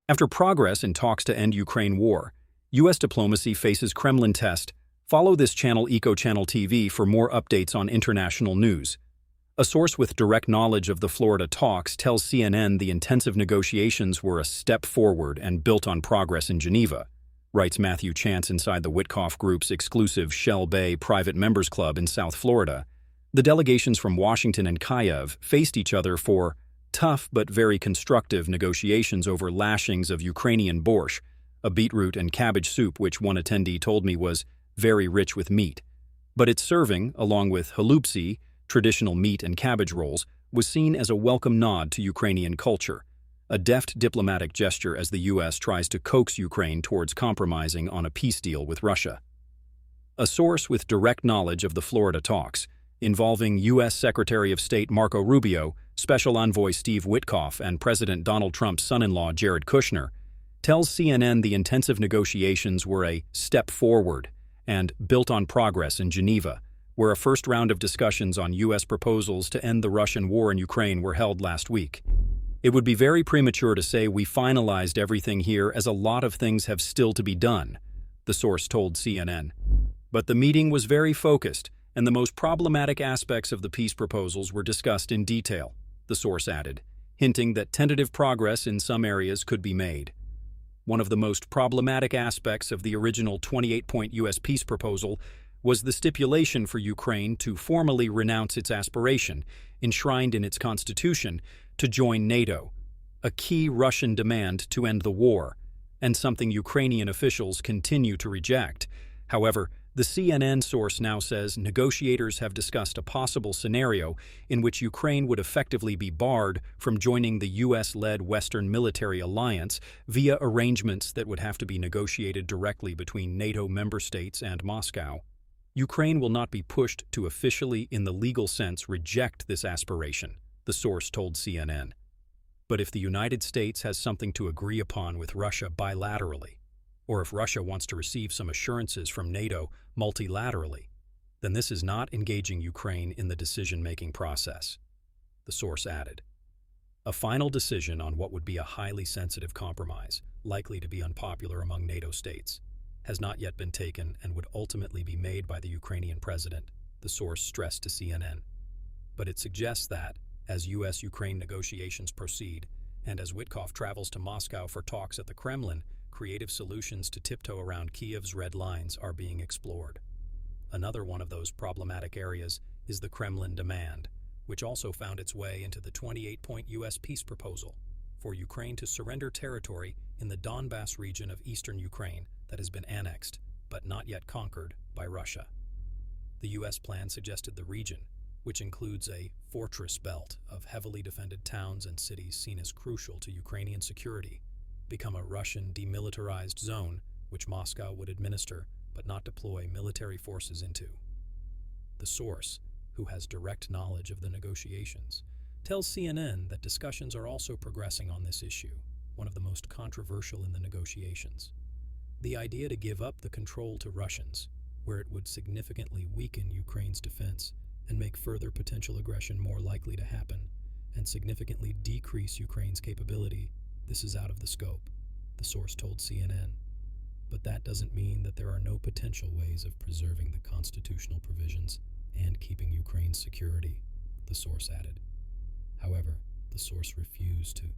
After progress in talks to end Ukraine war, U.S. diplomacy faces Kremlin test. Follow this channel, Eco Channel TV, for more updates on international news. A source with direct knowledge of the Florida talks tells CNN the intensive negotiations were a step forward and built on progress in Geneva, writes Matthew Chance inside the Witkoff Group's exclusive Shell Bay Private Members Club in South Florida. The delegations from Washington and Kyiv faced each other for tough but very constructive negotiations over lashings of Ukrainian Borsch, a beetroot and cabbage soup which one attendee told me was very rich with meat. But its serving, along with Holubtsi, traditional meat and cabbage rolls, was seen as a welcome nod to Ukrainian culture, a deft diplomatic gesture as the U.S. tries to coax Ukraine towards compromising on a peace deal with Russia. A source with direct knowledge of the Florida talks, involving U.S. Secretary of State Marco Rubio, Special Envoy Steve Witkoff, and President Donald Trump's son-in-law Jared Kushner, tells CNN the intensive negotiations were a step forward and built on progress in Geneva, where a first round of discussions on U.S. proposals to end the Russian war in Ukraine were held last week. It would be very premature to say we finalized everything here, as a lot of things have still to be done, the source told CNN. But the meeting was very focused, and the most problematic aspects of the peace proposals were discussed in detail, the source added, hinting that tentative progress in some areas could be made. One of the most problematic aspects of the original 28-point U.S. peace proposal was the stipulation for Ukraine to formally renounce its aspiration, enshrined in its constitution, to join NATO, a key Russian demand to end the war, and something Ukrainian officials continue to reject. However, the CNN source now says negotiators have discussed a possible scenario in which Ukraine would effectively be barred from joining the U.S.-led Western military alliance via arrangements that would have to be negotiated directly between NATO member states and Moscow. Ukraine will not be pushed to officially, in the legal sense, reject this aspiration, the source told CNN. But if the United States has something to agree upon with Russia bilaterally, or if Russia wants to receive some assurances from NATO multilaterally, then this is not engaging Ukraine in the decision-making process, the source added. A final decision on what would be a highly sensitive compromise, likely to be unpopular among NATO states, has not yet been taken and would ultimately be made by the Ukrainian president, the source stressed to CNN. But it suggests that, as U.S.-Ukraine negotiations proceed, and as Witkoff travels to Moscow for talks at the Kremlin, creative solutions to tiptoe around Kyiv's red lines are being explored. Another one of those problematic areas is the Kremlin demand, which also found its way into the 28-point U.S. peace proposal for Ukraine to surrender territory in the Donbas region of eastern Ukraine that has been annexed, but not yet conquered, by Russia. The U.S. plan suggested the region, which includes a fortress belt of heavily defended towns and cities seen as crucial to Ukrainian security, become a Russian demilitarized zone which Moscow would administer but not deploy military forces into. The source, who has direct knowledge of the negotiations, tells CNN that discussions are also progressing on this issue, one of the most controversial in the negotiations. The idea to give up the control to Russians, where it would significantly weaken Ukraine's defense and make further potential aggression more likely to happen, and significantly decrease Ukraine's capability, this is out of the scope, the source told CNN. But that doesn't mean that there are no potential ways of preserving the constitutional provisions and keeping Ukraine's security, the source added. However, the source refused to